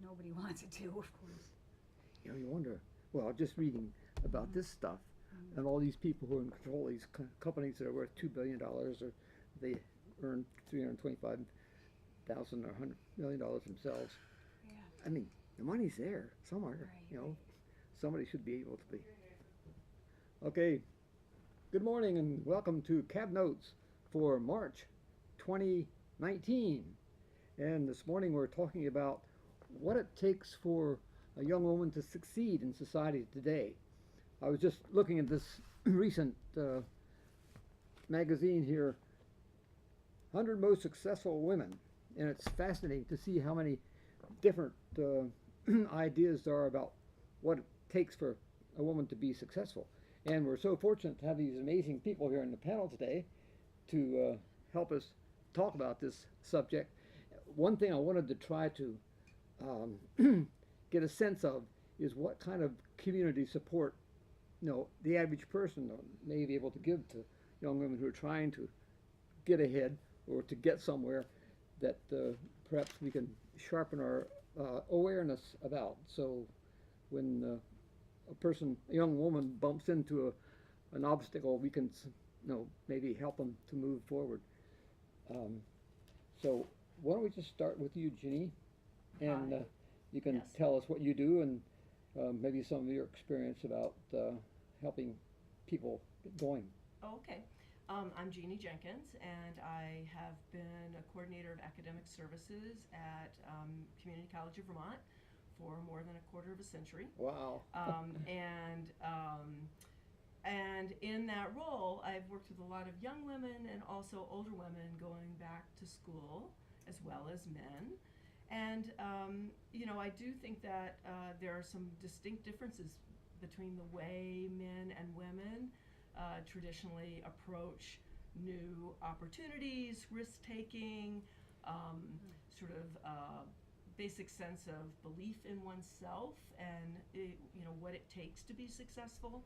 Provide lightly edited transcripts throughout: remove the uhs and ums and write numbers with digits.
nobody wants it to, of course. You know, you wonder, well, just reading about this stuff and all these people who are in control of these companies that are worth $2 billion or they earn 325,000 or $100 million themselves. Yeah. I mean, the money's there somewhere, Right, you know. right. Somebody should be able to be. Okay, good morning and welcome to CABB Notes for March 2019. And this morning we're talking about what it takes for a young woman to succeed in society today. I was just looking at this recent magazine here, 100 Most Successful Women, and it's fascinating to see how many different ideas there are about what it takes for a woman to be successful. And we're so fortunate to have these amazing people here in the panel today to help us talk about this subject. One thing I wanted to try to get a sense of is what kind of community support, you know, the average person may be able to give to young women who are trying to get ahead or to get somewhere that perhaps we can sharpen our awareness about. So when a young woman bumps into an obstacle, we can, you know, maybe help them to move forward. So why don't we just start with you, Ginny, and you can Yes. tell us what you do and maybe some of your experience about helping people get going. Oh, okay. I'm Jeannie Jenkins, and I have been a coordinator of academic services at Community College of Vermont for more than a quarter of a century. Wow. And in that role, I've worked with a lot of young women and also older women going back to school, as well as men. And you know, I do think that there are some distinct differences between the way men and women traditionally approach new opportunities, risk-taking, sort of basic sense of belief in oneself and you know what it takes to be successful.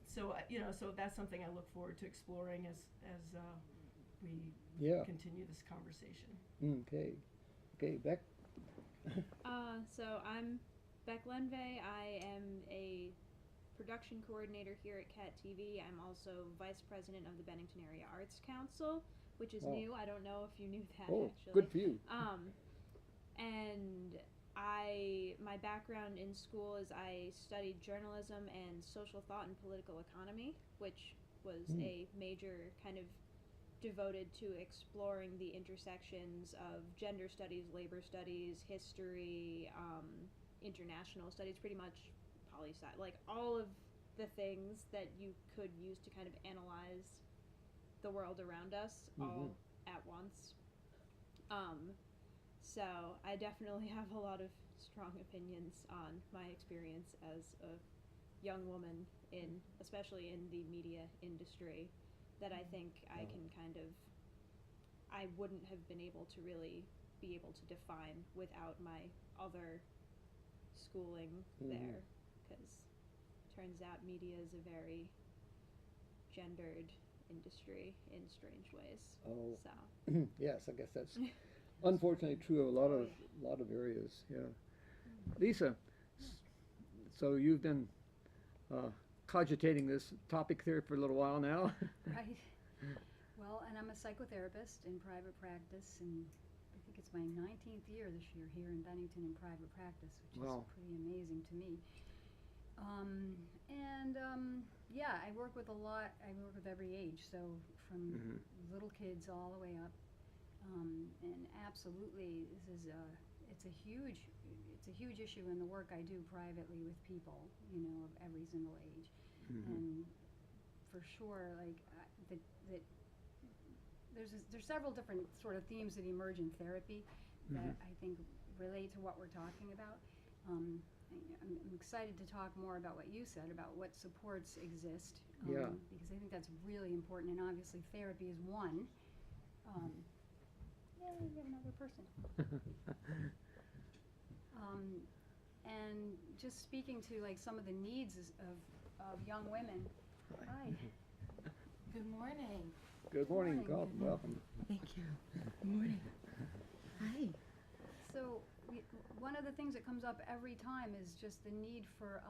So you know, so that's something I look forward to exploring as we continue this conversation. Okay. Okay, Beck. So I'm Beck Lenve. I am a production coordinator here at CAT TV. I'm also vice president of the Bennington Area Arts Council, which is new. I don't know if you knew that actually. Good for you. And my background in school is I studied journalism and social thought and political economy, which was a major kind of devoted to exploring the intersections of gender studies, labor studies, history, international studies, pretty much poli-sci, like all of the things that you could use to kind of analyze the world around us all at once. So I definitely have a lot of strong opinions on my experience as a young woman especially in the media industry, that I think I wouldn't have been able to really be able to define without my other schooling there, because turns out media is a very gendered industry in strange ways. So Yes, I guess that's unfortunately true of a lot of areas. Yeah. Lisa, so you've been cogitating this topic there for a little while now. Right. Well, and I'm a psychotherapist in private practice, and I think it's my 19th year this year here in Bennington in private practice, which is pretty amazing to me. Yeah, I work with every age, so from little kids all the way up. And absolutely, it's a huge issue in the work I do privately with people, you know, of every single age. And for sure, like that there's several different sort of themes that emerge in therapy that I think relate to what we're talking about. I'm excited to talk more about what you said about what supports exist, because I think that's really important, and obviously therapy is one. Yay, we have another person. And just speaking to like some of the needs of young women. Hi. Good morning. Good morning. Good morning. Welcome. Thank you. Good morning. Hi. So one of the things that comes up every time is just the need for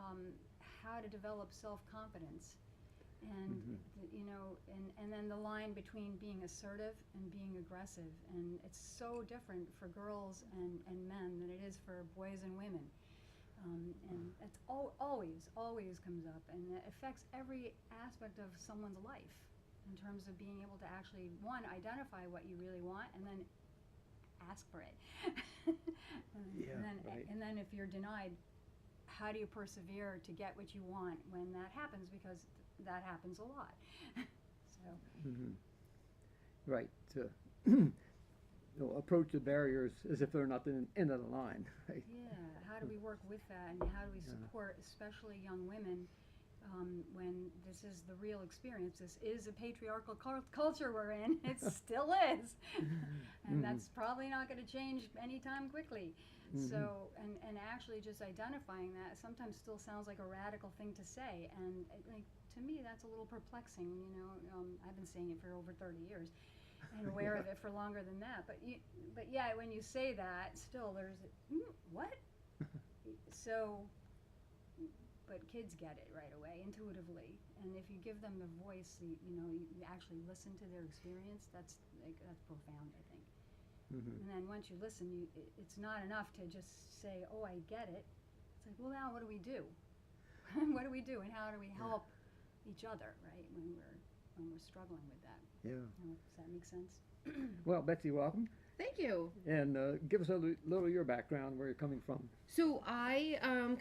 how to develop self-confidence. And, you know, and then the line between being assertive and being aggressive. And it's so different for girls and men than it is for boys and women. And that's always comes up. And it affects every aspect of someone's life in terms of being able to actually, one, identify what you really want, and then ask for it. And then if you're denied, how do you persevere to get what you want when that happens? Because that happens a lot. So. Right. You know, approach the barriers as if they're not the end of the line. Right. Yeah. How do we work with that, and how do we support, especially young women, when this is the real experience? This is a patriarchal culture we're in. It still is, and that's probably not going to change anytime quickly. So, and actually just identifying that sometimes still sounds like a radical thing to say, and like to me that's a little perplexing. You know, I've been saying it for over 30 years, and aware of it for longer than that. But yeah, when you say that, still there's what? So, but kids get it right away, intuitively, and if you give them the voice, you know, you actually listen to their experience. That's profound, I think. And then once you listen, it's not enough to just say, "Oh, I get it." It's like, well, now what do we do? What do we do, and how do we help each other, right? When we're struggling with that. Yeah. Does that make sense? Well, Betsy, welcome. Thank you. And give us a little of your background, where you're coming from. So I I'm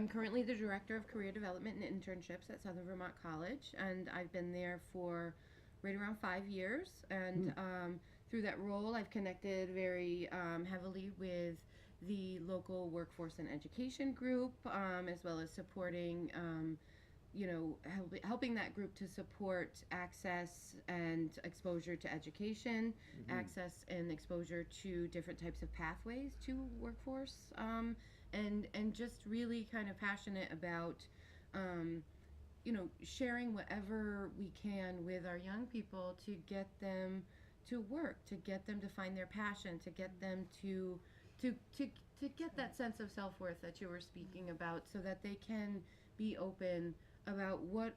currently the Director of Career Development and Internships at Southern Vermont College, and I've been there for right around 5 years. And through that role, I've connected very heavily with the local workforce and education group, as well as supporting you know, helping that group to support access and exposure to education, access and exposure to different types of pathways to workforce, and just really kind of passionate about, you know, sharing whatever we can with our young people to get them to work, to get them to find their passion, to get them to get that sense of self-worth that you were speaking about, so that they can be open about what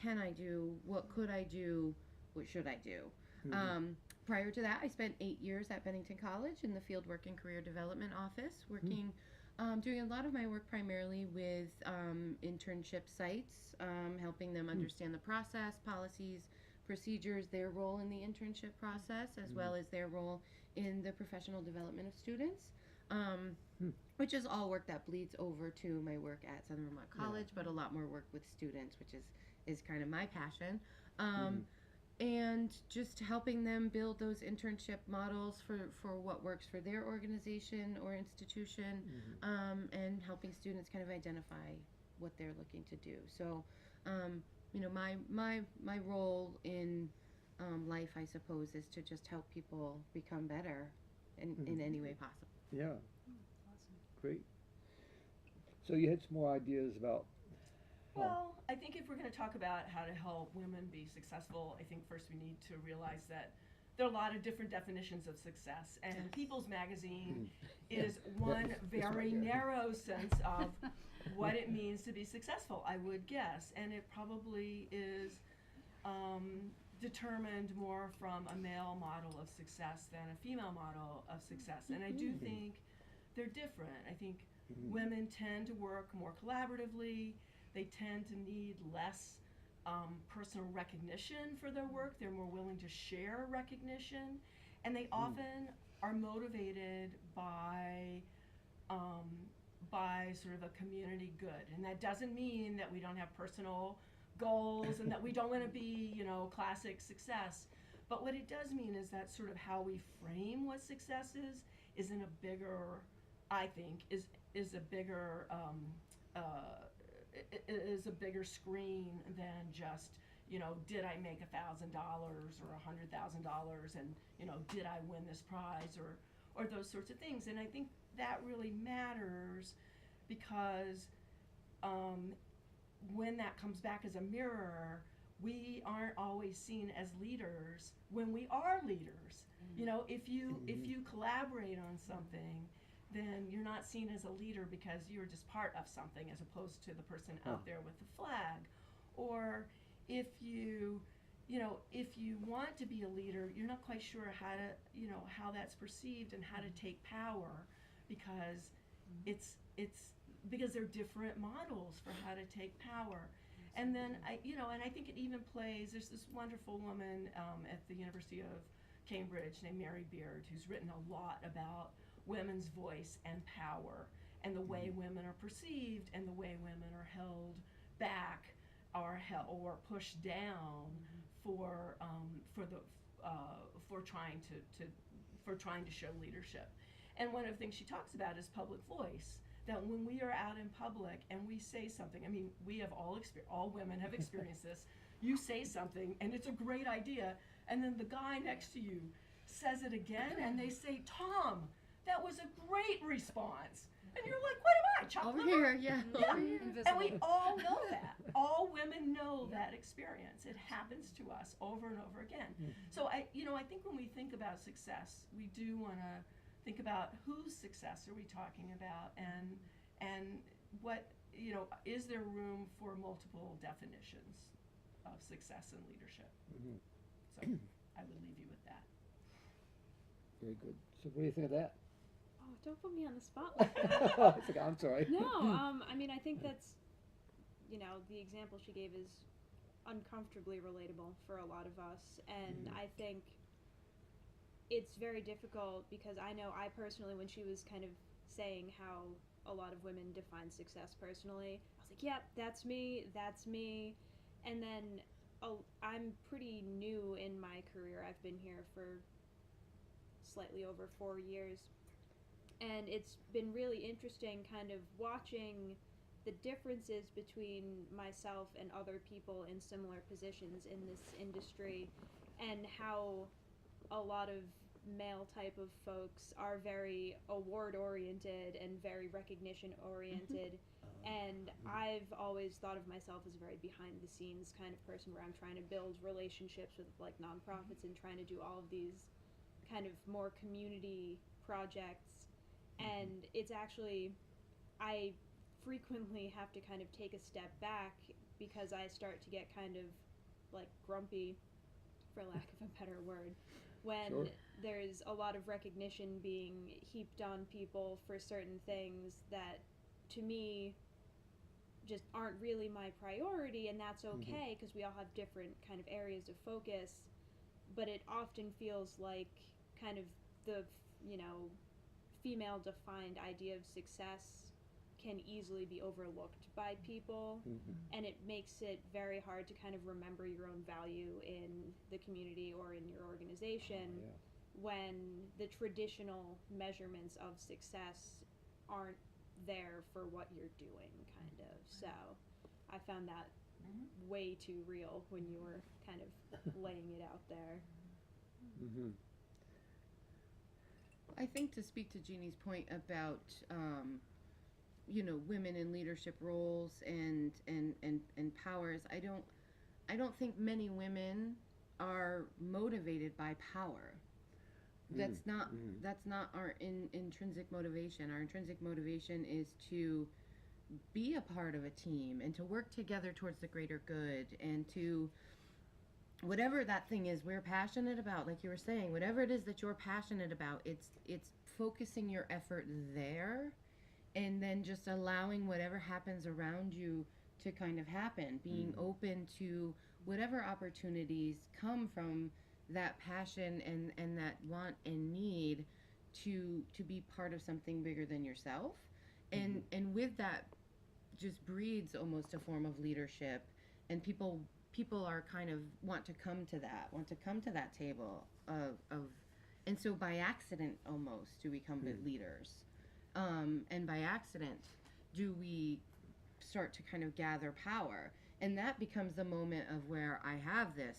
can I do, what could I do, what should I do. Prior to that, I spent 8 years at Bennington College in the Field Work and Career Development Office, working, doing a lot of my work primarily with internship sites, helping them understand the process, policies, procedures, their role in the internship process, as well as their role in the professional development of students. Which is all work that bleeds over to my work at Southern Vermont College, but a lot more work with students, which is kind of my passion. And just helping them build those internship models for what works for their organization or institution, and helping students kind of identify what they're looking to do. So, you know, my role in life, I suppose, is to just help people become better in any way possible. Yeah. Awesome. Great. So you had some more ideas about. Well, I think if we're going to talk about how to help women be successful, I think first we need to realize that there are a lot of different definitions of success, and People's Magazine is one very narrow sense of what it means to be successful, I would guess, and it probably is determined more from a male model of success than a female model of success, and I do think they're different. I think women tend to work more collaboratively. They tend to need less personal recognition for their work. They're more willing to share recognition, and they often are motivated by sort of a community good. And that doesn't mean that we don't have personal goals and that we don't want to be, you know, classic success. But what it does mean is that sort of how we frame what success is in a bigger, I think, is a bigger is a bigger screen than just, you know, did I make $1,000 or $100,000, and, you know, did I win this prize, or those sorts of things. And I think that really matters, because when that comes back as a mirror, we aren't always seen as leaders when we are leaders. You know, if you collaborate on something then you're not seen as a leader because you're just part of something as opposed to the person out there with the flag. Or if you want to be a leader, you're not quite sure how to, how that's perceived and how to take power, because it's because there are different models for how to take power. And then and I think it even plays. There's this wonderful woman at the University of Cambridge named Mary Beard, who's written a lot about women's voice and power, and the way women are perceived, and the way women are held back or pushed down for trying to show leadership. And one of the things she talks about is public voice. That when we are out in public and we say something, I mean, we have all women have experienced this. You say something and it's a great idea, and then the guy next to you says it again, and they say, "Tom, that was a great response." And you're like, "What am I, chopped Over liver?" here, yeah. Yeah. Invisible. And we all know that. All women know that experience. It happens to us over and over again. So I think when we think about success, we do want to think about whose success are we talking about, and what, is there room for multiple definitions of success and leadership? So I would leave you with that. Very good. So what do you think of that? Oh, don't put me on the spot like that. I'm sorry. No, I mean, I think that's, the example she gave is uncomfortably relatable for a lot of us, and I think it's very difficult because I know I personally, when she was kind of saying how a lot of women define success personally, I was like, yep, that's me, and then I'm pretty new in my career. I've been here for slightly over 4 years, and it's been really interesting kind of watching the differences between myself and other people in similar positions in this industry, and how a lot of male type of folks are very award oriented and very recognition oriented, and I've always thought of myself as a very behind the scenes kind of person, where I'm trying to build relationships with like nonprofits and trying to do all of these kind of more community projects. And it's actually, I frequently have to kind of take a step back because I start to get kind of like grumpy, for lack of a better word, when there's a lot of recognition being heaped on people for certain things that to me just aren't really my priority, and that's okay because we all have different kind of areas of focus, but it often feels like kind of the female defined idea of success can easily be overlooked by people, and it makes it very hard to kind of remember your own value in the community or in your organization when the traditional measurements of success aren't there for what you're doing, kind of. So I found that way too real when you were kind of laying it out there. I think, to speak to Jeannie's point about women in leadership roles and powers, I don't think many women are motivated by power. That's not our intrinsic motivation. Our intrinsic motivation is to be a part of a team and to work together towards the greater good, and to whatever that thing is we're passionate about, like you were saying, whatever it is that you're passionate about, it's focusing your effort there, and then just allowing whatever happens around you to kind of happen, being open to whatever opportunities come from that passion and that want and need to be part of something bigger than yourself. And with that just breeds almost a form of leadership, and people are kind of want to come to that table of and so by accident almost do we become leaders, and by accident do we start to kind of gather power, and that becomes the moment of where I have this,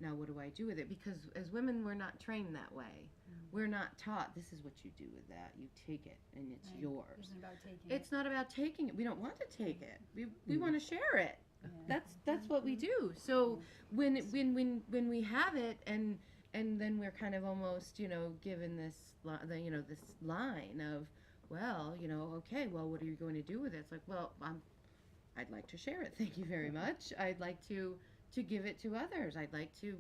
now what do I do with it? Because as women, we're not trained that way. We're not taught this is what you do with that. You take it and it's yours. It's not about taking It's not about taking it. We don't want to take it. We want to share it. That's what we do. So when we have it, and and then we're kind of almost, given this, this line of, well, okay, well, what are you going to do with it? It's like, well, I'd like to share it. Thank you very much. I'd like to give it to others. I'd like to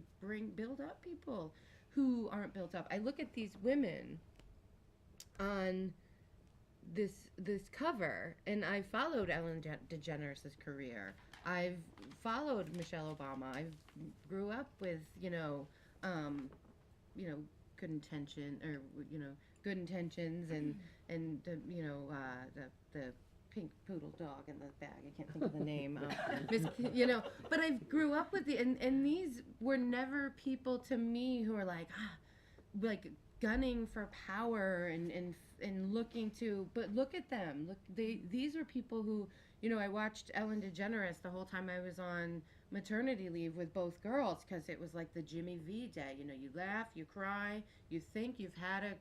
build up people who aren't built up. I look at these women on this cover, and I followed Ellen DeGeneres' career. I've followed Michelle Obama. I grew up with good good intentions and the pink poodle dog in the bag. I can't think of the name. But I grew up with and these were never people to me who are like gunning for power and looking to. But look at them. These are people who, I watched Ellen DeGeneres the whole time I was on maternity leave with both girls, because it was like the Jimmy V day. You laugh, you cry, you think you've had a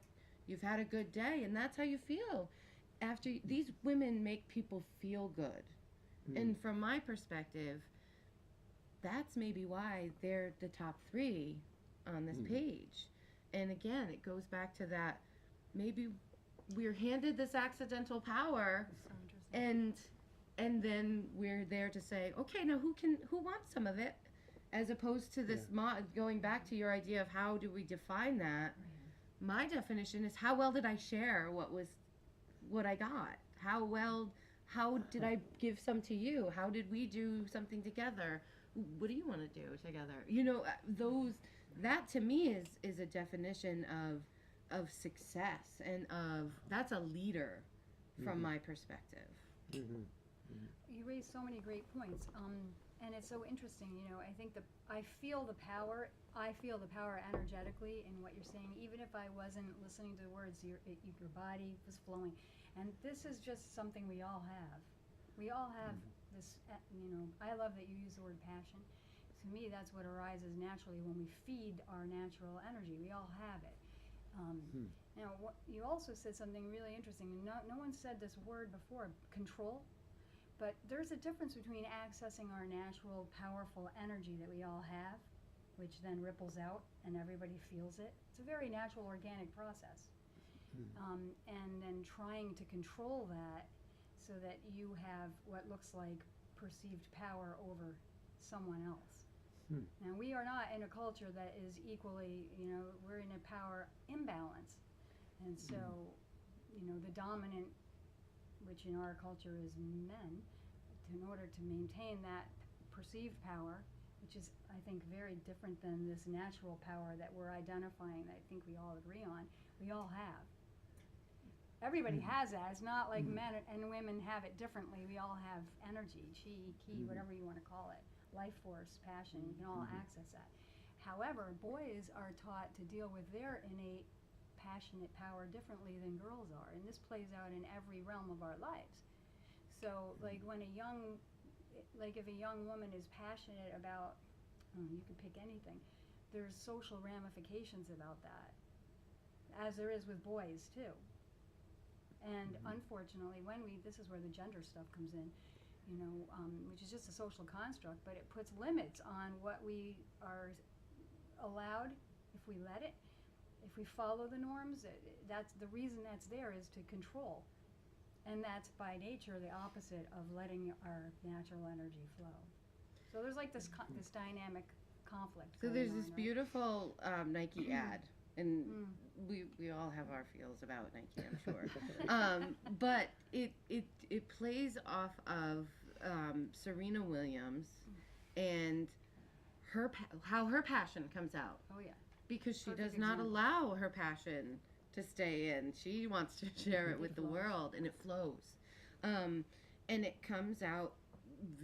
good day, and that's how you feel. After these women make people feel good. And from my perspective, that's maybe why they're the top 3 on this page. And again, it goes back to that, maybe we're handed this accidental power, and then we're there to say, okay, now who wants some of it, as opposed to this going back to your idea of how do we define that. My definition is, how well did I share what I got? How did I give some to you? How did we do something together? What do you want to do together? That to me is a definition of success, and that's a leader from my perspective. You raised so many great points, and it's so interesting. I think I feel the power. I feel the power energetically in what you're saying, even if I wasn't listening to the words. Your body was flowing, and this is just something we all have. We all have this. I love that you use the word passion. To me, that's what arises naturally when we feed our natural energy. We all have it. Now, you also said something really interesting. No one said this word before, control. But there's a difference between accessing our natural, powerful energy that we all have, which then ripples out and everybody feels it. It's a very natural, organic process. And then trying to control that so that you have what looks like perceived power over someone else. Now, we are not in a culture that is equally, we're in a power imbalance. And so, the dominant, which in our culture is men, in order to maintain that perceived power, which is, I think, very different than this natural power that we're identifying, that I think we all agree on, we all have. Everybody has that. It's not like men and women have it differently. We all have energy, chi, ki, whatever you want to call it, life force, passion. You can all access that. However, boys are taught to deal with their innate passionate power differently than girls are, and this plays out in every realm of our lives. So, like if a young woman is passionate about, you can pick anything, there's social ramifications about that, as there is with boys too. And unfortunately, this is where the gender stuff comes in, which is just a social construct, but it puts limits on what we are allowed if we let it. If we follow the norms, that's the reason that's there, is to control. And that's by nature the opposite of letting our natural energy flow. So there's like this dynamic conflict. So there's this right? beautiful Nike ad, and we all have our feels about Nike, I'm sure. But it plays off of Serena Williams and how her passion comes out. Oh yeah. Because she Perfect does not example. allow her passion to stay in. She wants to share it with the world, and it flows. And it comes out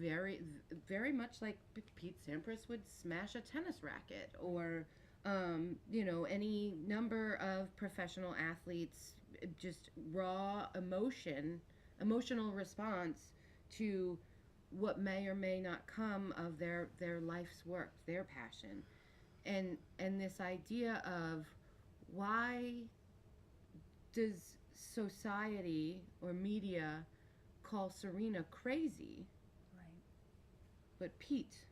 very, very much like Pete Sampras would smash a tennis racket, or, any number of professional athletes, just raw emotional response to what may or may not come of their life's work, their passion. And this idea of, why does society or media call Serena crazy, Right. but Pete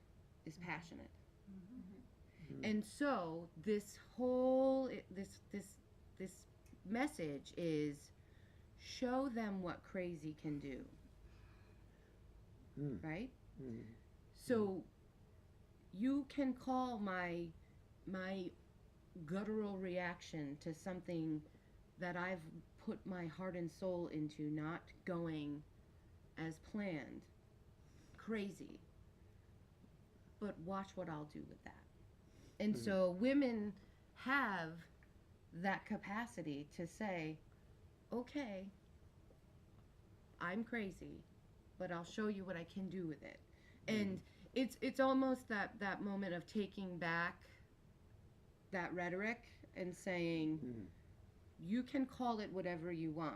is passionate? And so this whole this message is show them what crazy can do. Right? So you can call my guttural reaction to something that I've put my heart and soul into not going as planned crazy. But watch what I'll do with that. And so women have that capacity to say, okay, I'm crazy, but I'll show you what I can do with it. And it's almost that moment of taking back that rhetoric and saying, you can call it whatever you want,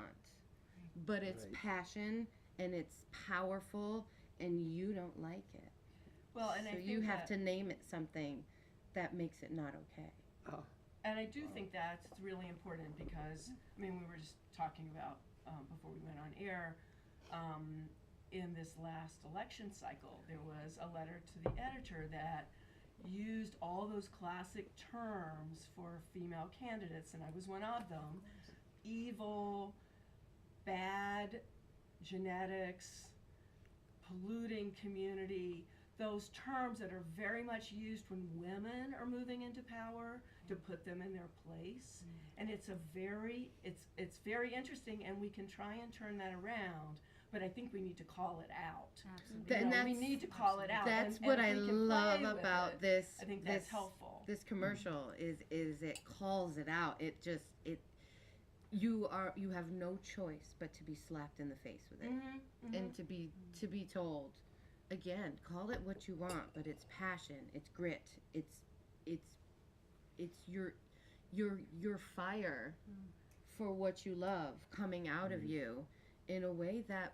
but it's passion and it's powerful and you don't like it. Well, and so I think you have that, to name it something that makes it not okay. and I do think that's really important because, I mean, we were just talking about, before we went on air, in this last election cycle, there was a letter to the editor that used all those classic terms for female candidates, and I was one of them: evil, bad, genetics, polluting community, those terms that are very much used when women are moving into power to put them in their place. And it's very interesting, and we can try and turn that around, but I think we need to call it out. Absolutely. We need to call it out. That's and what if I we can love play with about it, this. I think that's helpful. This commercial is it calls it out. It just you have no choice but to be slapped in the face with it, and to be told, again, call it what you want, but it's passion, it's grit, it's your fire for what you love coming out of you in a way that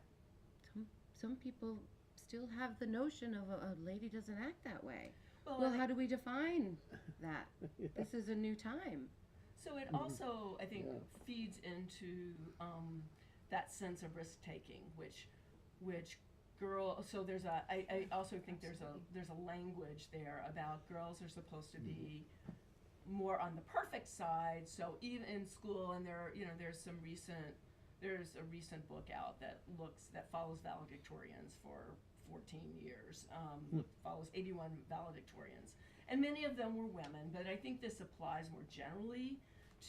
some people still have the notion of a lady doesn't act that way. Well, how do we define that? This is a new time. So it also, I think, feeds into that sense of risk taking, which girl. So there's I also think there's a language there about girls are supposed to be more on the perfect side. So even in school, and there's a recent book out that follows valedictorians for 14 years, follows 81 valedictorians, and many of them were women, but I think this applies more generally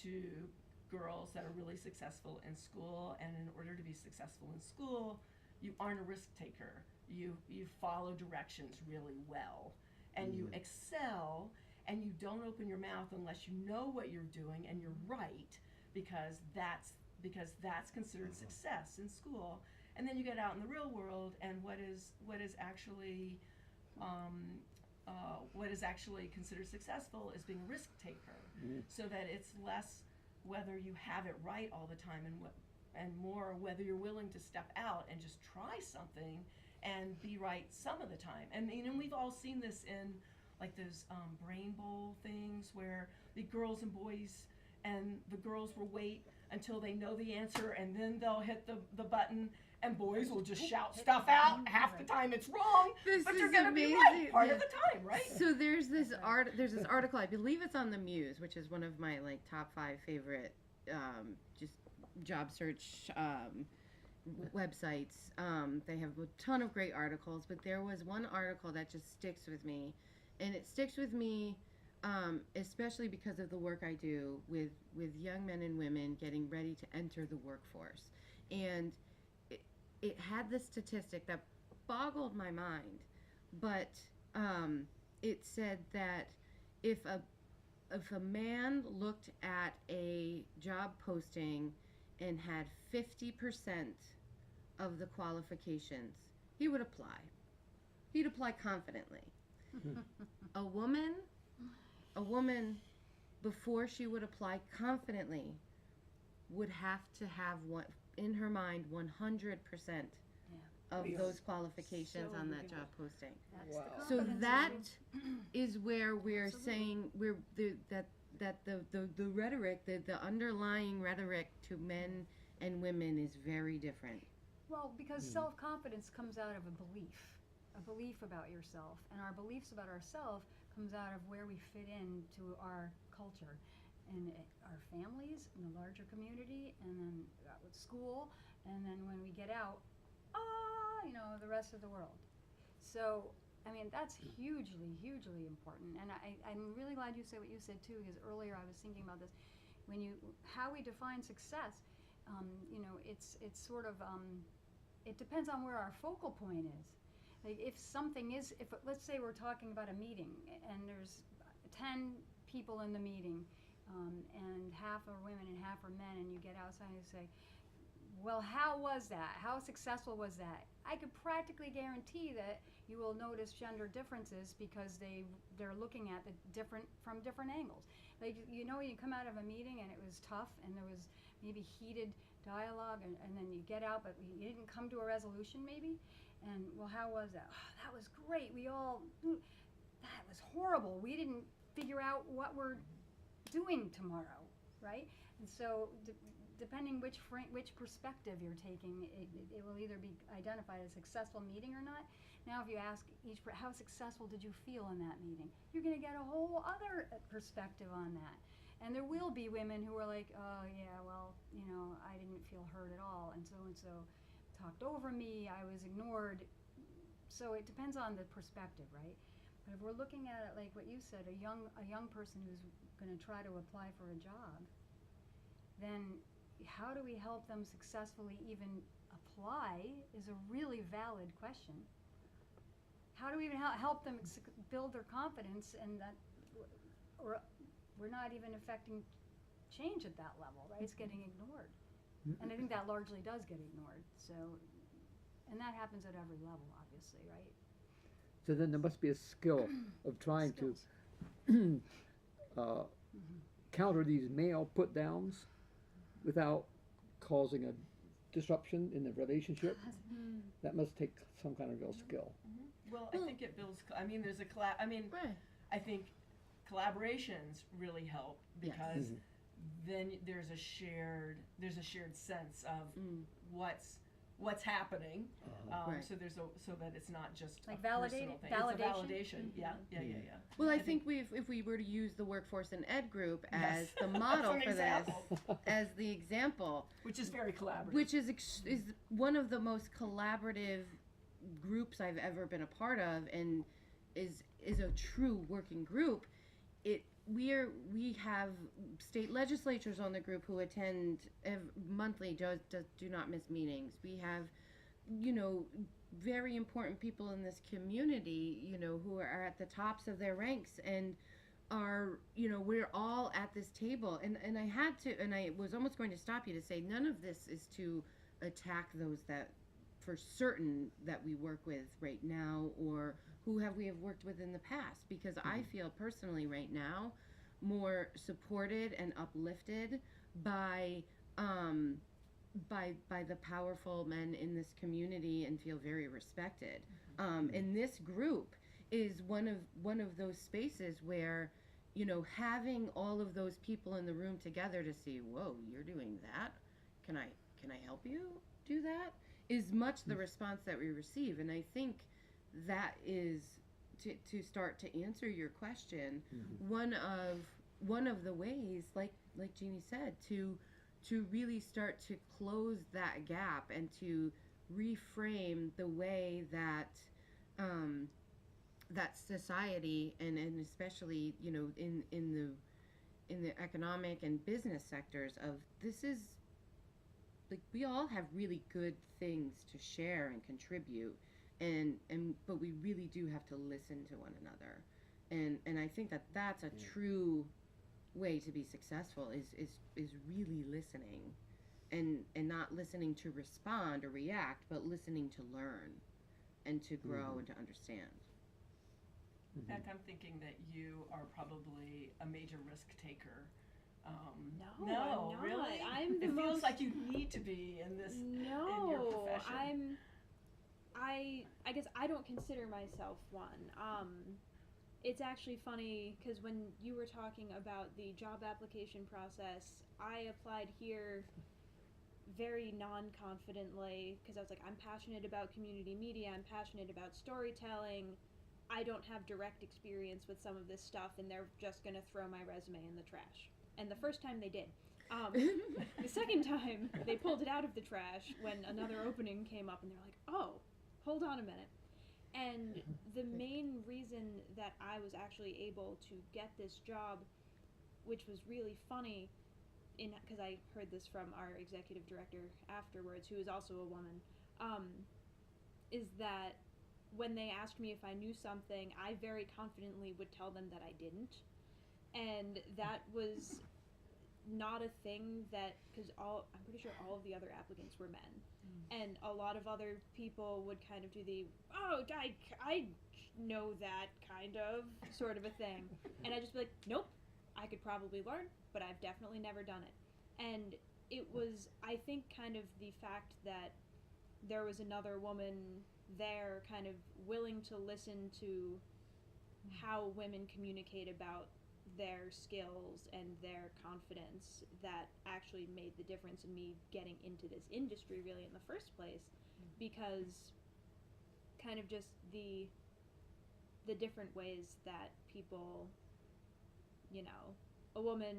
to girls that are really successful in school. And in order to be successful in school, you aren't a risk taker. You follow directions really well, and you excel, and you don't open your mouth unless you know what you're doing and you're right, because that's considered success in school. And then you get out in the real world, and what is actually considered successful is being a risk taker. So that it's less whether you have it right all the time, and more whether you're willing to step out and just try something and be right some of the time. And we've all seen this in like those brain bowl things where the girls and boys, and the girls will wait until they know the answer, and then they'll hit the button, and boys will just shout stuff out. Half the time it's wrong, but you're gonna be right part of the time, right? So there's this article, I believe it's on the Muse, which is one of my top 5 favorite just job search websites. They have a ton of great articles, but there was one article that just sticks with me, and it sticks with me especially because of the work I do with young men and women getting ready to enter the workforce. And it had this statistic that boggled my mind, but it said that if a man looked at a job posting and had 50% of the qualifications, he would apply. He'd apply confidently. A woman, before she would apply confidently, would have to have in her mind 100% of those qualifications on that job posting. So that is where we're saying that the rhetoric, the underlying rhetoric to men and women is very different. Well, because self-confidence comes out of a belief about yourself, and our beliefs about ourselves comes out of where we fit into our culture and our families and the larger community, and then with school, and then when we get out, the rest of the world. So, I mean, that's hugely, hugely important. And I'm really glad you said what you said too, because earlier I was thinking about this. How we define success, it's sort of, it depends on where our focal point is. Like if let's say we're talking about a meeting and there's 10 people in the meeting, and half are women and half are men, and you get outside and you say, well, how was that? How successful was that? I could practically guarantee that you will notice gender differences because they're looking at from different angles. Like, you come out of a meeting and it was tough and there was maybe heated dialogue, and then you get out but you didn't come to a resolution maybe. And, well, how was that? Oh, that was great. That was horrible. We didn't figure out what we're doing tomorrow, right? And so depending which perspective you're taking, it will either be identified as a successful meeting or not. Now, if you ask how successful did you feel in that meeting, you're going to get a whole other perspective on that. And there will be women who are like, oh yeah, well, I didn't feel heard at all, and so talked over me, I was ignored. So it depends on the perspective, right? But if we're looking at it like what you said, a young person who's going to try to apply for a job, then how do we help them successfully even apply is a really valid question. How do we even help them build their confidence, and that we're not even affecting change at that level, right? It's getting ignored. And I think that largely does get ignored. So, and that happens at every level, obviously, right? So then there must be a skill of trying to counter these male put downs without causing a disruption in the relationship. That must take some kind of real skill. Well, I think it builds. There's I think collaborations really help because then there's a shared sense of what's happening. So that it's not just like a personal thing. validation. It's a validation. Yeah. Well, I think if we were to use the workforce and ed group as the model for this, as the example, which is very collaborative, which is one of the most collaborative groups I've ever been a part of, and is a true working group. We have state legislatures on the group who attend monthly, do not miss meetings. We have, very important people in this community, who are at the tops of their ranks and are, we're all at this table. And I was almost going to stop you to say none of this is to attack those that for certain that we work with right now or who we have worked with in the past, because I feel personally right now more supported and uplifted by the powerful men in this community and feel very respected. And this group is one of those spaces where, having all of those people in the room together to see, whoa, you're doing that. Can I help you do that? Is much the response that we receive. And I think that is to start to answer your question, one of the ways, like Jeannie said, to really start to close that gap and to reframe the way that that society and especially in the economic and business sectors of this is like we all have really good things to share and contribute, but we really do have to listen to one another, and I think that's a true way to be successful is really listening, and not listening to respond or react, but listening to learn and to grow and to understand. In fact, I'm thinking that you are probably a major risk taker. No, I'm not. Really? It feels like you need to be in this in your profession. I guess I don't consider myself one. It's actually funny because when you were talking about the job application process, I applied here very non-confidently because I was like, I'm passionate about community media, I'm passionate about storytelling. I don't have direct experience with some of this stuff, and they're just going to throw my resume in the trash. And the first time they did. The second time, they pulled it out of the trash when another opening came up, and they're like, oh, hold on a minute. And the main reason that I was actually able to get this job, which was really funny, because I heard this from our executive director afterwards, who is also a woman, is that when they asked me if I knew something, I very confidently would tell them that I didn't. And that was not a thing that, because I'm pretty sure all of the other applicants were men. And a lot of other people would kind of do the, oh, I know that kind of sort of a thing. And I'd just be like, nope, I could probably learn, but I've definitely never done it. And it was, I think, kind of the fact that there was another woman there kind of willing to listen to how women communicate about their skills and their confidence that actually made the difference in me getting into this industry really in the first place, because kind of just the different ways that people, a woman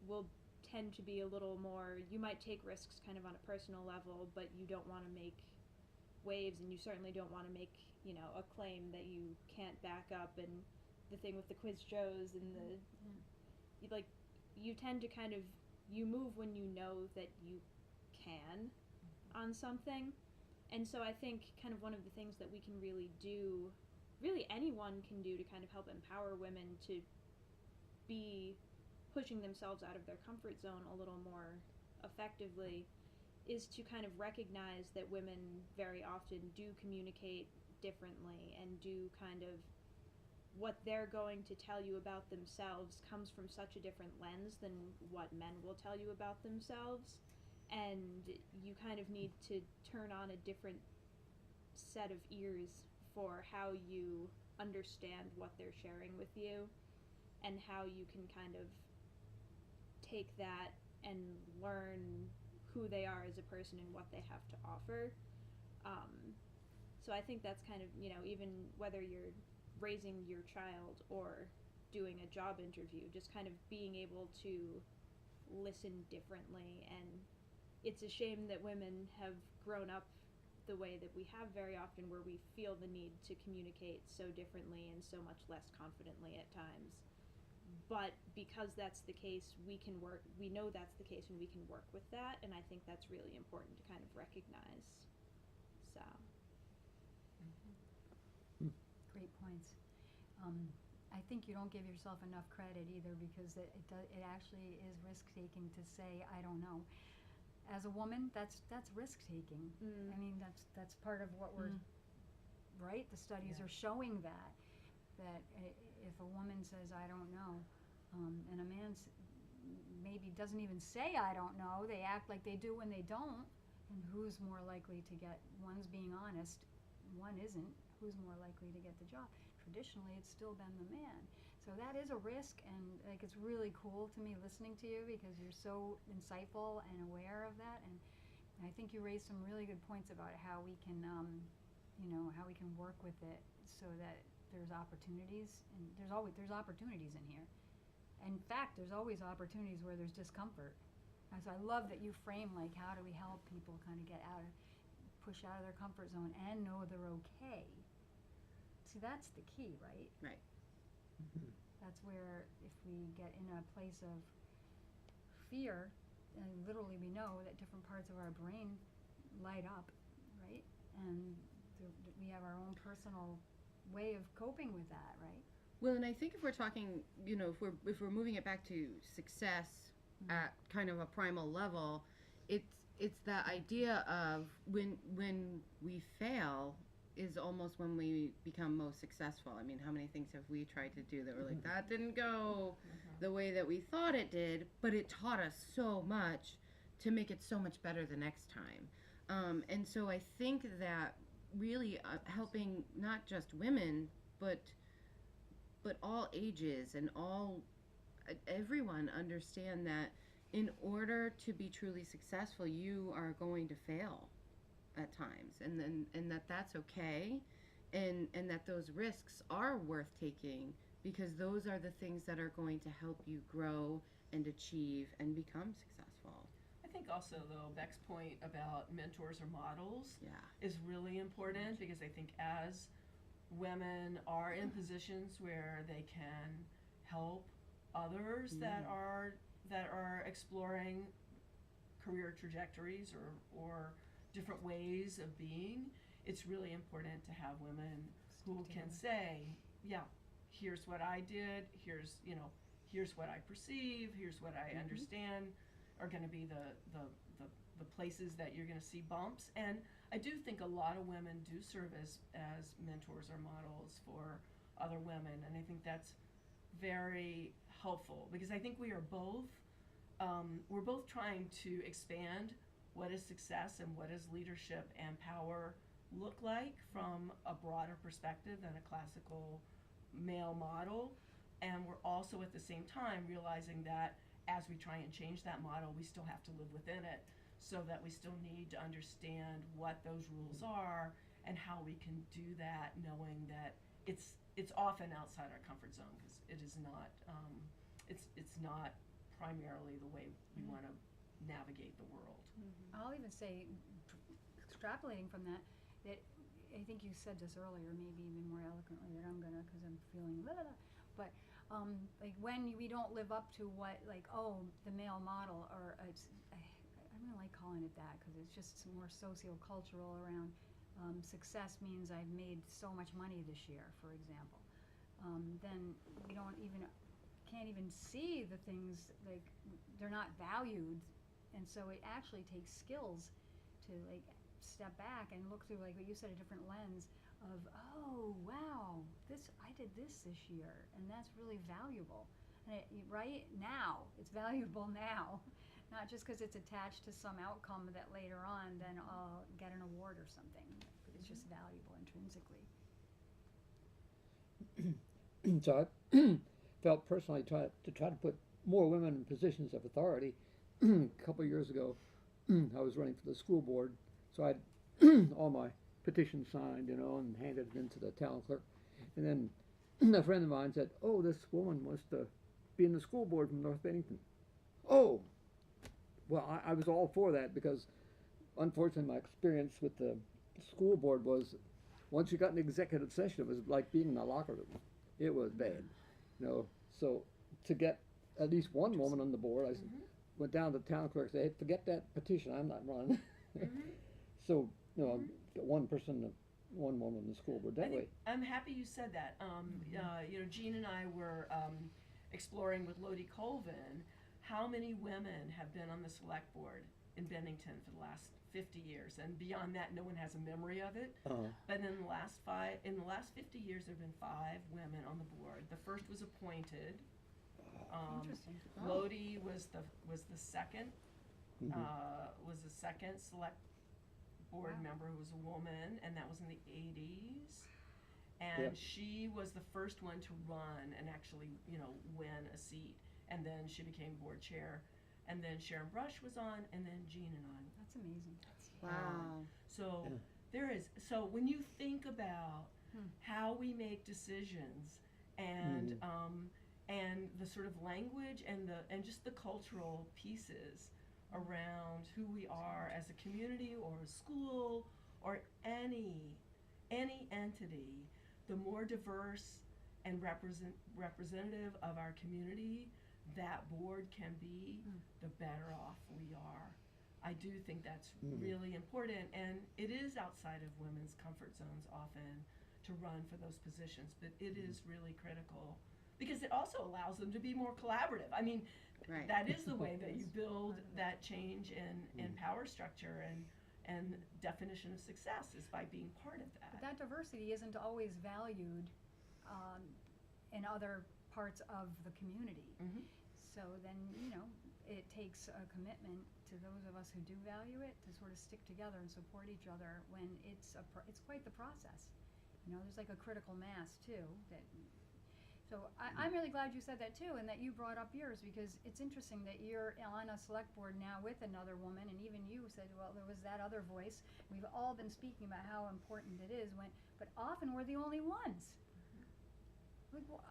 will tend to be a little more, you might take risks kind of on a personal level, but you don't want to make waves, and you certainly don't want to make, a claim that you can't back up. And the thing with the quiz shows and you tend to kind of, you move when you know that you can on something. And so I think kind of one of the things that we can really do, really anyone can do to kind of help empower women to be pushing themselves out of their comfort zone a little more effectively, is to kind of recognize that women very often do communicate differently and do kind of, what they're going to tell you about themselves comes from such a different lens than what men will tell you about themselves. And you kind of need to turn on a different set of ears for how you understand what they're sharing with you, and how you can kind of take that and learn who they are as a person and what they have to offer. So I think that's kind of, even whether you're raising your child or doing a job interview, just kind of being able to listen differently. And it's a shame that women have grown up the way that we have very often, where we feel the need to communicate so differently and so much less confidently at times. But because that's the case, we know that's the case, and we can work with that, and I think that's really important to kind of recognize. So. Great points. I think you don't give yourself enough credit either, because it actually is risk-taking to say, I don't know. As a woman, that's risk-taking. I mean, that's part of what we're, right? The studies are showing that if a woman says, I don't know, and a man maybe doesn't even say, I don't know, they act like they do when they don't, and who's more likely to get, one's being honest, one isn't, who's more likely to get the job? Traditionally, it's still been the man. So that is a risk, and it's really cool to me listening to you, because you're so insightful and aware of that. And I think you raised some really good points about how we can, how we can work with it so that there's opportunities, and there's opportunities in here. In fact, there's always opportunities where there's discomfort. And so I love that you frame, how do we help people kind of push out of their comfort zone and know they're okay. See, that's the key, right? Right. That's where, if we get in a place of fear, and literally we know that different parts of our brain light up, right? And we have our own personal way of coping with that, right? Well, and I think if we're talking, if we're moving it back to success at kind of a primal level, it's the idea of when we fail is almost when we become most successful. I mean, how many things have we tried to do that were like, that didn't go the way that we thought it did, but it taught us so much to make it so much better the next time. And so I think that really helping not just women, but all ages and everyone understand that in order to be truly successful, you are going to fail at times, and that's okay. and that those risks are worth taking, because those are the things that are going to help you grow and achieve and become successful. I think also, though, Beck's point about mentors or models Yeah. is really important, because I think as women are in positions where they can help others that are exploring career trajectories or different ways of being, it's really important to have women who can say, yeah, here's what I did, here's what I perceive, here's what I understand are going to be the places that you're going to see bumps. And I do think a lot of women do serve as mentors or models for other women, and I think that's very helpful, because I think we are both we're both trying to expand what is success and what does leadership and power look like from a broader perspective than a classical male model. And we're also at the same time realizing that as we try and change that model, we still have to live within it, so that we still need to understand what those rules are and how we can do that, knowing that it's often outside our comfort zone, because it is not it's not primarily the way we want to navigate the world. I'll even say, extrapolating from that I think you said this earlier, maybe even more eloquently than I'm gonna, because I'm feeling blah, blah, blah. But like when we don't live up to what, like, the male model, or I don't like calling it that, because it's just more socio-cultural around success means I've made so much money this year, for example. Then we can't even see the things, like, they're not valued, and so it actually takes skills to, like, step back and look through, like what you said, a different lens of, oh wow, I did this year, and that's really valuable. And right now, it's valuable now, not just because it's attached to some outcome that later on then I'll get an award or something. It's just valuable intrinsically. So I felt personally to try to put more women in positions of authority. A couple of years ago, I was running for the school board, so I had all my petitions signed, and handed it into the town clerk. And then a friend of mine said, "Oh, this woman wants to be in the school board from North Bennington." Oh, well, I was all for that, because unfortunately my experience with the school board was, once you got in executive session, it was like being in a locker room. It was bad, So to get at least one woman on the board, I went down to the town clerk and said, "Hey, forget that petition, I'm not running." So, get one person, one woman in the school board that way. I'm happy you said that. Jean and I were exploring with Lodi Colvin how many women have been on the select board in Bennington for the last 50 years, and beyond that, no one has a memory of it. But in the last 50 years, there have been 5 women on the board. The first was appointed. Interesting. Lodi was the second select board member who was a woman, and that was in the 80s. And she was the first one to run and actually, win a seat. And then she became board chair. And then Sharon Brush was on, and then Jean and I. That's amazing. Wow. So when you think about how we make decisions, and the sort of language and just the cultural pieces around who we are as a community or a school or any entity, the more diverse and representative of our community that board can be, the better off we are. I do think that's really important, and it is outside of women's comfort zones often to run for those positions, but it is really critical, because it also allows them to be more collaborative. I mean, that is the way that you build that change in power structure and definition of success, is by being part of that. But that diversity isn't always valued in other parts of the community. So then, it takes a commitment to those of us who do value it to sort of stick together and support each other when it's quite the process. There's like a critical mass too. So I'm really glad you said that too, and that you brought up yours, because it's interesting that you're on a select board now with another woman, and even you said, well, there was that other voice. We've all been speaking about how important it is, but often we're the only ones. Like, well,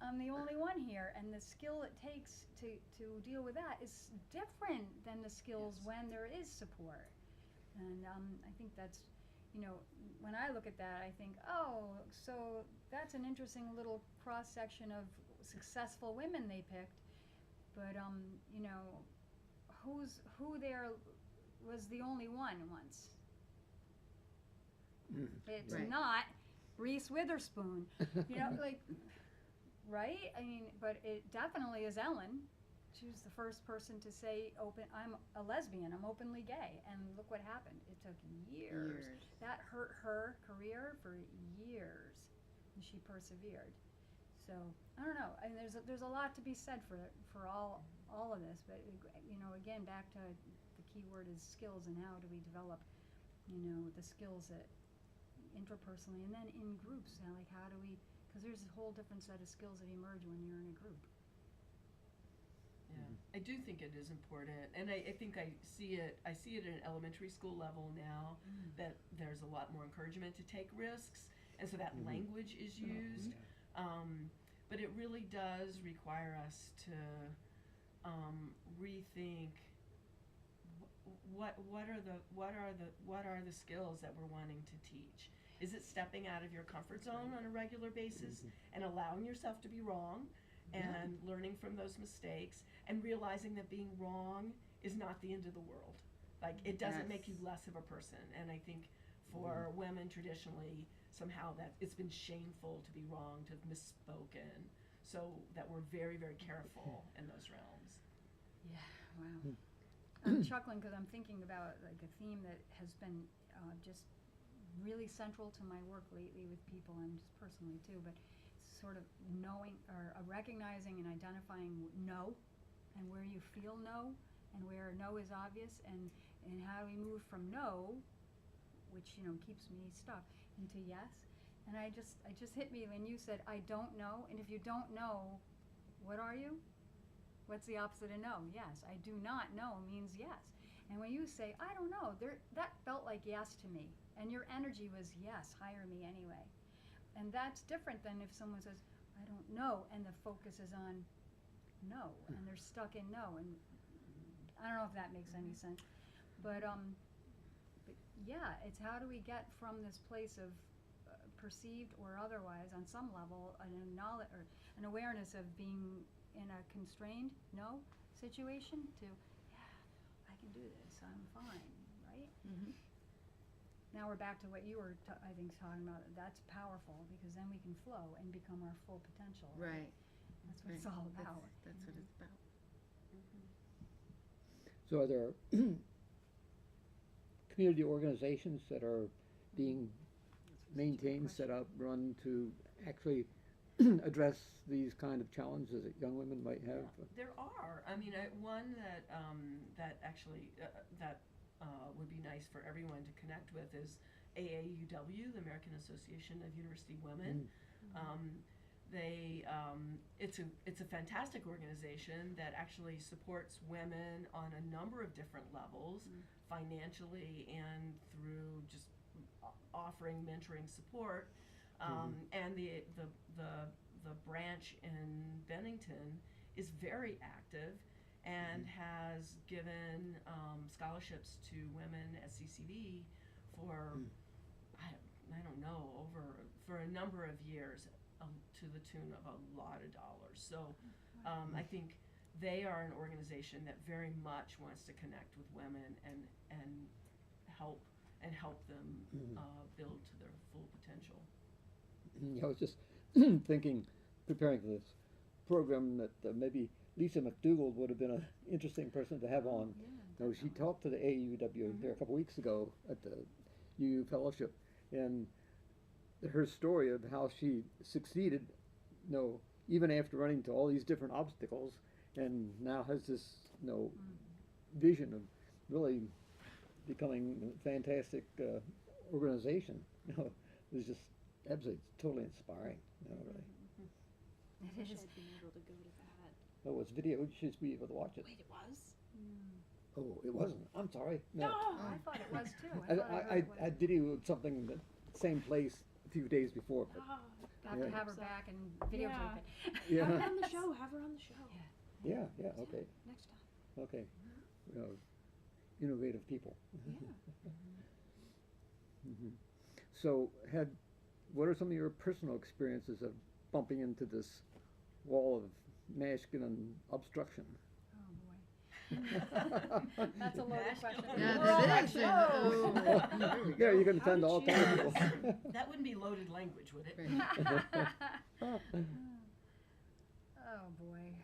I'm the only one here, and the skill it takes to deal with that is different than the skills Yes. when there is support. And I think that's, when I look at that, I think, oh, so that's an interesting little cross section of successful women they picked. But who there was the only one once? It's Right. not Reese Witherspoon, like, right? I mean, but it definitely is Ellen. She was the first person to say, I'm a lesbian, I'm openly gay, and look what happened. It took years. That hurt her career for years, and she persevered. So, I don't know, and there's a lot to be said for all of this, but, again, back to the key word is skills, and how do we develop, the skills that interpersonally, and then in groups, like how do we, because there's a whole different set of skills that emerge when you're in a group. Yeah, I do think it is important, and I think I see it at an elementary school level now, that there's a lot more encouragement to take risks, and so that language is used. But it really does require us to rethink what are the skills that we're wanting to teach. Is it stepping out of your comfort zone on a regular basis and allowing yourself to be wrong, and learning from those mistakes, and realizing that being wrong is not the end of the world. Like, it doesn't make you less of a person. And I think for women traditionally, somehow that it's been shameful to be wrong, to have misspoken, so that we're very, very careful in those realms. Yeah, wow. I'm chuckling because I'm thinking about like a theme that has been just really central to my work lately with people, and just personally too, but sort of knowing or recognizing and identifying no, and where you feel no, and where no is obvious, and how we move from no, which keeps me stuck, into yes. And I just hit me when you said I don't know, and if you don't know, what are you? What's the opposite of no? Yes. I do not know means yes. And when you say I don't know, that felt like yes to me, and your energy was yes, hire me anyway. And that's different than if someone says, I don't know, and the focus is on no, and they're stuck in no. And I don't know if that makes any sense. But yeah, it's how do we get from this place of perceived or otherwise, on some level, knowledge or an awareness of being in a constrained no situation to, yeah, I can do this, I'm fine, right? Now we're back to what you were, I think, talking about. That's powerful, because then we can flow and become our full potential. Right. That's what it's all about. That's what it's about. So are there community organizations that are being maintained, set up, run to actually address these kind of challenges that young women might have? There are. I mean, one that actually would be nice for everyone to connect with is AAUW, the American Association of University Women. It's a fantastic organization that actually supports women on a number of different levels, financially and through just offering mentoring support. And the branch in Bennington is very active and has given scholarships to women at CCD for I don't know, for a number of years, to the tune of a lot of dollars. So I think they are an organization that very much wants to connect with women and help them build to their full potential. I was just thinking, preparing for this program, that maybe Lisa McDougall would have been an interesting person to have on. She talked to the AUW there a couple weeks ago at the UU Fellowship, and her story of how she succeeded, even after running into all these different obstacles, and now has this, vision of really becoming a fantastic organization. It was just absolutely, totally inspiring. Really. I It wish is. I'd been able to go to that. Oh, it's video. You should be able to watch it. Wait, it was? Oh, it wasn't. I'm sorry. No. I thought it was too. I, thought heard I, it was. I videoed something in the same place a few days before. But Ah, Have Yeah. to have her back and videotape it. yeah. Have her on the show. Have her on the show. Yeah. Yeah. Okay. Next time. Okay. Innovative people. hmm So, what are some of your personal experiences of bumping into this wall of masculine obstruction? Oh boy. That's a loaded question. Yeah, Oh, that my is actually. God. Oh, there we Yeah, go. you can How attend did all you- kinds of people. That wouldn't be loaded language, would it? Right. Oh boy.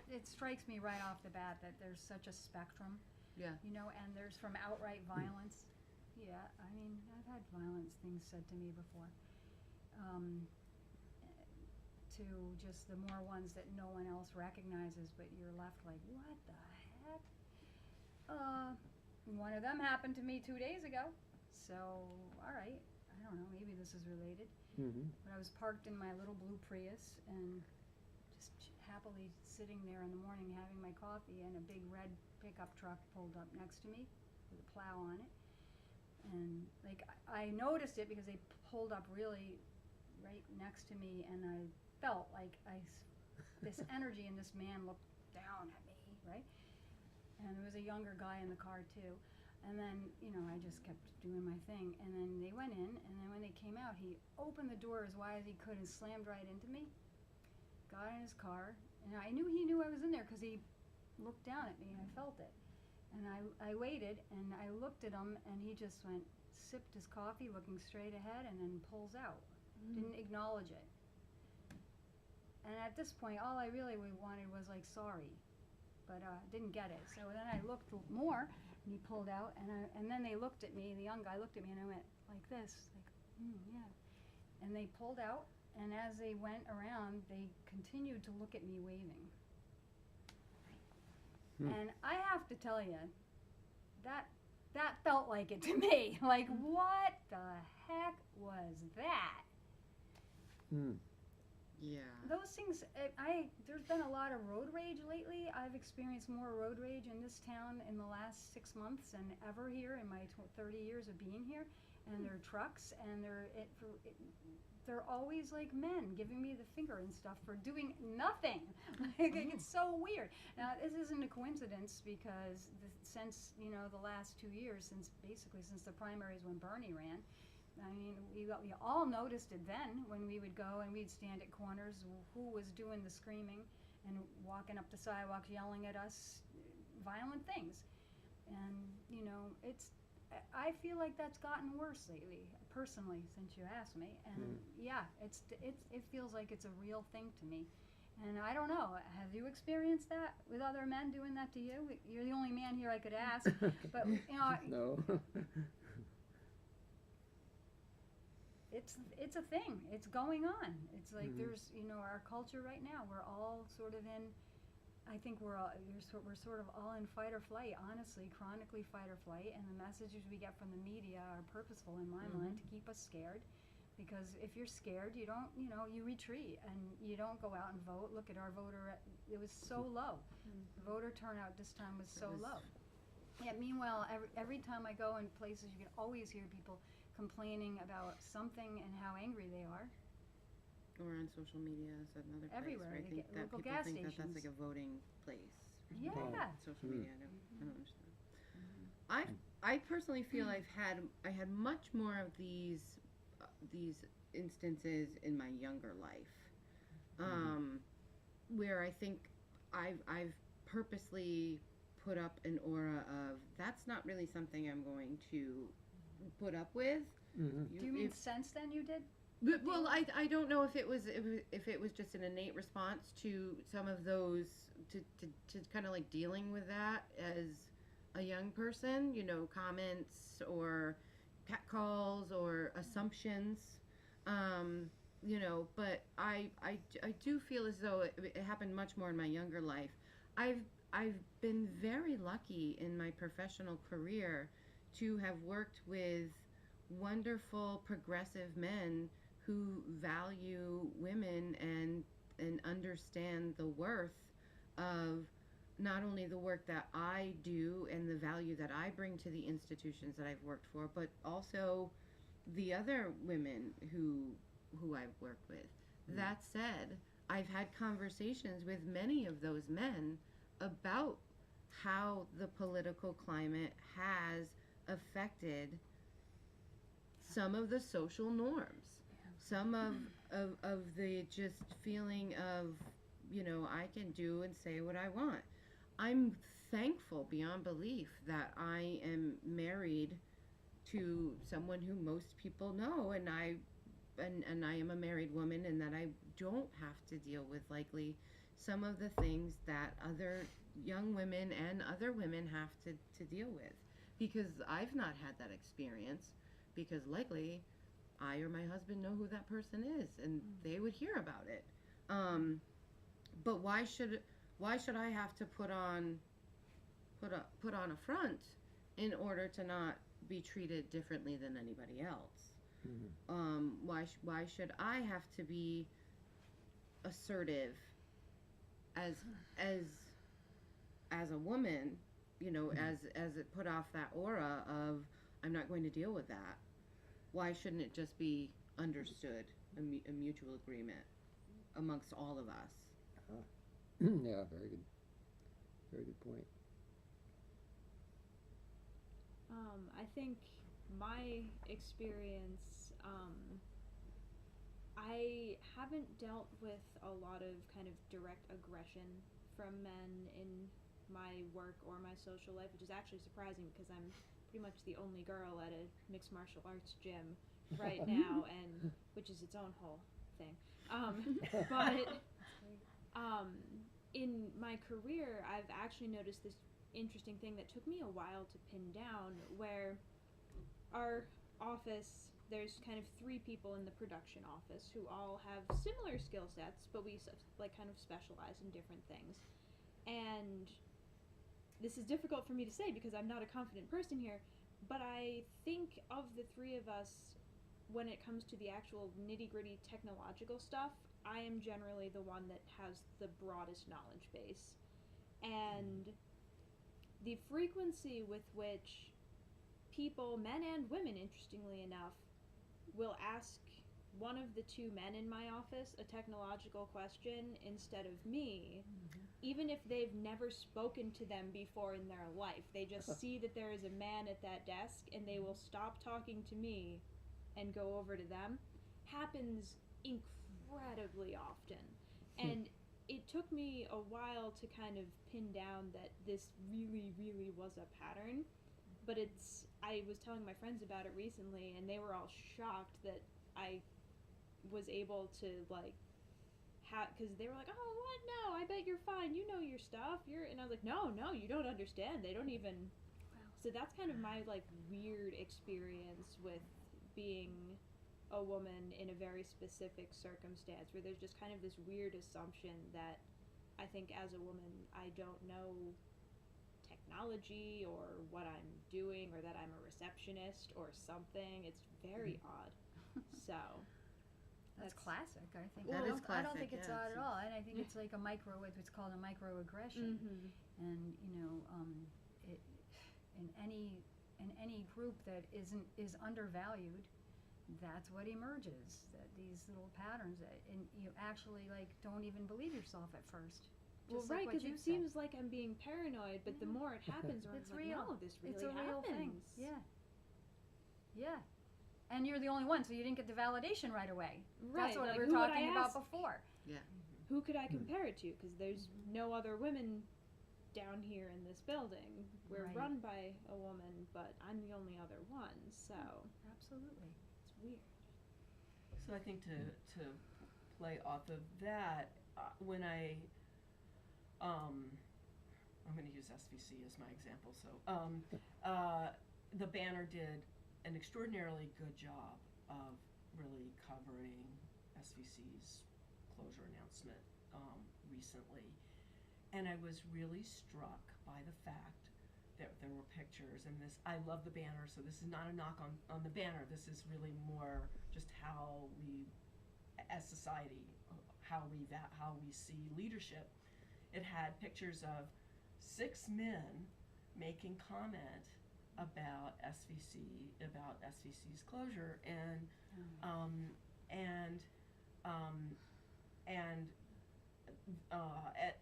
It strikes me right off the bat that there's such a spectrum. Yeah. You know, and there's from outright violence. Yeah, I mean, I've had violent things said to me before. To just the more ones that no one else recognizes, but you're left like, what the heck? One of them happened to me 2 days ago. So, all right, I don't know, maybe this is related. hmm But I was parked in my little blue Prius and just happily sitting there in the morning having my coffee, and a big red pickup truck pulled up next to me with a plow on it. And like I noticed it because they pulled up really right next to me, and I felt like this energy, and this man looked down at me, right? And there was a younger guy in the car too. And then, I just kept doing my thing. And then they went in, and then when they came out, he opened the door as wide as he could and slammed right into me. Got in his car, and I knew he knew I was in there because he looked down at me, and I felt it. And I waited, and I looked at him, and he just sipped his coffee, looking straight ahead, and then pulls out. Didn't acknowledge it. And at this point, all I really wanted was like, sorry, but didn't get it. So then I looked more, and he pulled out, and then they looked at me, the young guy looked at me, and I went like this, like, yeah. And they pulled out, and as they went around, they continued to look at me waving. And I have to tell you, that felt like it to me. Like, what the heck was that? Mm. Yeah. Those things, there's been a lot of road rage lately. I've experienced more road rage in this town in the last 6 months than ever here in my 30 years of being here. And they're trucks, and they're always like men giving me the finger and stuff for doing nothing. Like, it's so weird. Now, this isn't a coincidence because since the last 2 years, since the primaries when Bernie ran, I mean, we all noticed it then when we would go and we'd stand at corners, who was doing the screaming and walking up the sidewalks yelling at us violent things. And, I feel like that's gotten worse lately, personally, since you asked me. And yeah, it feels like it's a real thing to me. And I don't know, have you experienced that with other men doing that to you? You're the only man here I could ask, but No. it's a thing. It's going on. It's like there's our culture right now. We're all sort of in. I think we're sort of all in fight or flight. Honestly, chronically fight or flight. And the messages we get from the media are purposeful in my mind to keep us scared. Because if you're scared, you don't, you retreat and you don't go out and vote. Look at our voter; it was so low. The voter turnout this time was so low. Yeah. Meanwhile, every time I go in places, you can always hear people complaining about something and how angry they are. Or on social media is another place Everywhere, where I they think get that local people gas think that that's stations. like a voting place. Yeah. Social media, I don't understand. I personally feel I had much more of these instances in my younger life, where I think I've purposely put up an aura of that's not really something I'm going to put up with. Mm-hmm. Do you mean since then you did? Well, I don't know if it was just an innate response to some of those to kind of like dealing with that as a young person, comments or catcalls or assumptions, but I do feel as though it happened much more in my younger life. I've been very lucky in my professional career to have worked with wonderful progressive men who value women and understand the worth of not only the work that I do and the value that I bring to the institutions that I've worked for, but also the other women who I've worked with. That said, I've had conversations with many of those men about how the political climate has affected some of the social norms, some of the just feeling of, you know, I can do and say what I want. I'm thankful beyond belief that I am married to someone who most people know, and I am a married woman, and that I don't have to deal with likely some of the things that other young women and other women have to deal with, because I've not had that experience, because likely I or my husband know who that person is and they would hear about it. But why should I have to put on a front in order to not be treated differently than anybody else? Why should I have to be assertive as a woman, you know, as it put off that aura of I'm not going to deal with that? Why shouldn't it just be understood, a mutual agreement amongst all of us? Yeah, very good. Very good point. I think my experience, I haven't dealt with a lot of kind of direct aggression from men in my work or my social life, which is actually surprising because I'm pretty much the only girl at a mixed martial arts gym right now, and which is its own whole thing. But in my career, I've actually noticed this interesting thing that took me a while to pin down, where our office, there's kind of 3 people in the production office who all have similar skill sets, but we like kind of specialize in different things. And this is difficult for me to say because I'm not a confident person here, but I think of the 3 of us, when it comes to the actual nitty-gritty technological stuff, I am generally the one that has the broadest knowledge base. And the frequency with which people, men and women, interestingly enough, will ask one of the 2 men in my office a technological question instead of me, even if they've never spoken to them before in their life. They just see that there is a man at that desk, and they will stop talking to me and go over to them. Happens incredibly often. And it took me a while to kind of pin down that this really, really was a pattern. But I was telling my friends about it recently, and they were all shocked that I was able to, like, because they were like, oh, what? No, I bet you're fine. You know your stuff. And I was like, no, you don't understand. They don't even. Wow. So that's kind of my, like, weird experience with being a woman in a very specific circumstance, where there's just kind of this weird assumption that I think as a woman I don't know technology or what I'm doing, or that I'm a receptionist or something. It's very odd. So That's classic, I think. That is I don't classic, think it's yeah, odd at all, and I think it's like what's called a microaggression. And you know, it, in any group that is undervalued, that's what emerges. That these little patterns that, and you actually like don't even believe yourself at first. Well, Just right, like because what you it said. seems like I'm being paranoid, but the more it happens, It's I'm like, real. no, this really It's a real thing. happens. Yeah. And you're the only one, so you didn't get the validation right away. Right. That's what like, we were who would I talking about ask? before. Who could I compare it to? Because there's no other women down here in this building. We're Right. run by a woman, but I'm the only other one, so Absolutely. it's weird. So I think to play off of that, when I'm going to use SVC as my example. So the banner did an extraordinarily good job of really covering SVC's closure announcement recently, and I was really struck by the fact there were pictures, and this, I love the banner, so this is not a knock on the banner. This is really more just how we, as society, how we see leadership. It had pictures of 6 men making comment about SVC's closure, and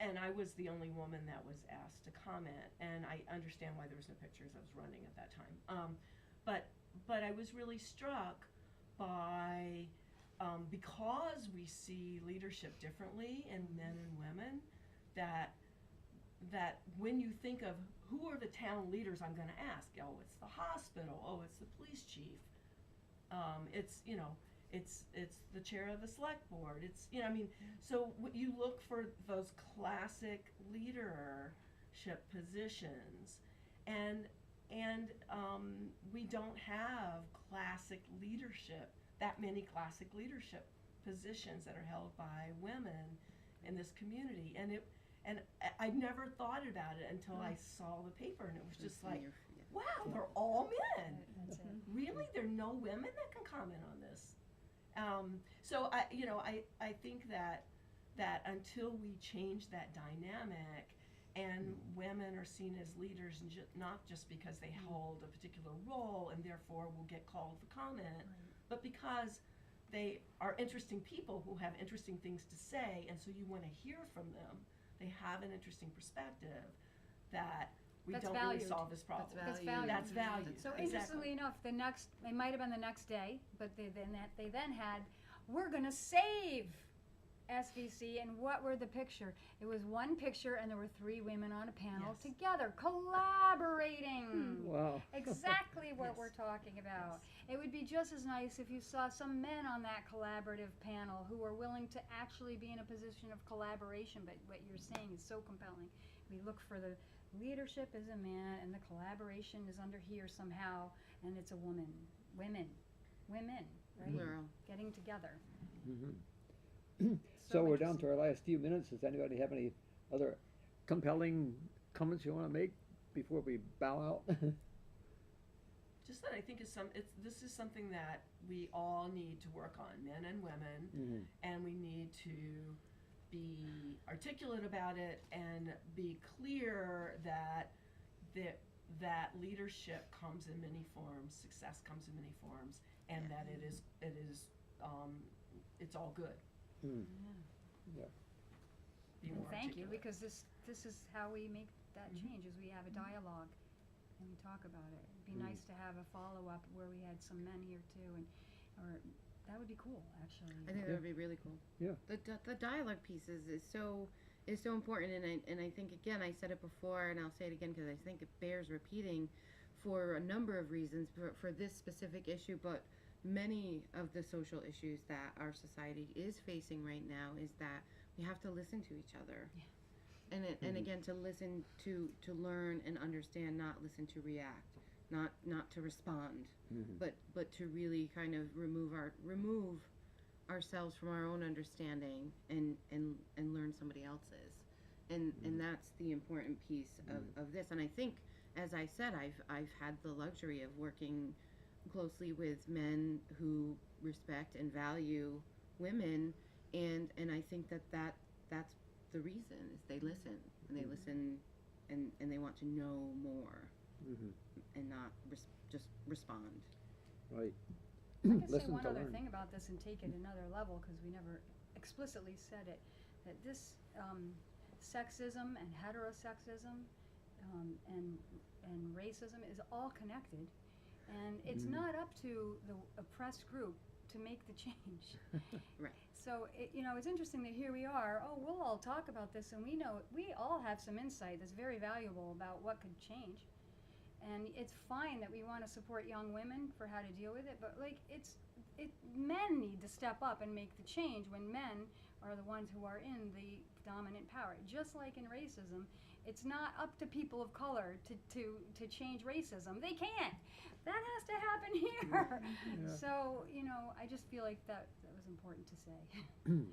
and I was the only woman that was asked to comment, and I understand why there was no pictures. I was running at that time, but I was really struck by because we see leadership differently in men and women, that when you think of who are the town leaders I'm going to ask, oh, it's the hospital, oh, it's the police chief, it's the chair of the select board, so you look for those classic leadership positions, and we don't have that many classic leadership positions that are held by women in this community, and I never thought about it until I saw the paper, and it was just like, wow, they're all men. That's it. Really, there are no women that can comment on this. So I think that until we change that dynamic, and women are seen as leaders, and not just because they hold a particular role and therefore will get called for comment, but because they are interesting people who have interesting things to say, and so you want to hear from them. They have an interesting perspective that we That's don't valued. really solve this problem. That's valued. That's valued. So Exactly. interestingly enough, it might have been the next day, but they then had, we're gonna save SVC, and what were the picture? It was one picture, and there were 3 women on a panel Yes. together, collaborating. Wow. Exactly what Yes. we're talking about. Yes. It would be just as nice if you saw some men on that collaborative panel who are willing to actually be in a position of collaboration, but what you're saying is so compelling. We look for the leadership is a man, and the collaboration is under here somehow, and it's a woman. Women, right? Plural. Getting together. So we're down to our last few minutes. Does anybody have any other compelling comments you want to make before we bow out? Just that I think this is something that we all need to work on, men and women, and we need to be articulate about it and be clear that leadership comes in many forms, success comes in many forms, and that it's all good. Yeah. Be And more thank you, articulate. because this is how we make that change, is we have a dialogue and we talk about it. It'd be nice to have a follow-up where we had some men here too, or that would be cool, actually. I think that would be really cool. Yeah. The dialogue pieces is so important, and I think, again, I said it before, and I'll say it again because I think it bears repeating for a number of reasons, for this specific issue, but many of the social issues that our society is facing right now is that we have to listen to each other. Yeah. And again, to listen to learn and understand, not listen to react, not to respond, but to really kind of remove ourselves from our own understanding and learn somebody else's. And that's the important piece of this. And I think, as I said, I've had the luxury of working closely with men who respect and value women, and I think that's the reason, is they listen, and they listen and they want to know more, and not just respond. Right. I can say Listen one to other learn. thing about this and take it another level, because we never explicitly said it, that this sexism and heterosexism and racism is all connected, and it's not up to the oppressed group to make the change. Right. So it's interesting that here we are. Oh, we'll all talk about this, and we know we all have some insight that's very valuable about what could change. And it's fine that we want to support young women for how to deal with it, but men need to step up and make the change when men are the ones who are in the dominant power. Just like in racism, it's not up to people of color to change racism. They can't. That has to happen here. Yeah. So, I just feel like that was important to say.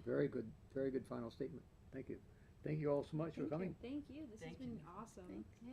Very good final statement. Thank you. Thank you all so much for coming. Thank you. This has Thank been you. awesome. Yeah.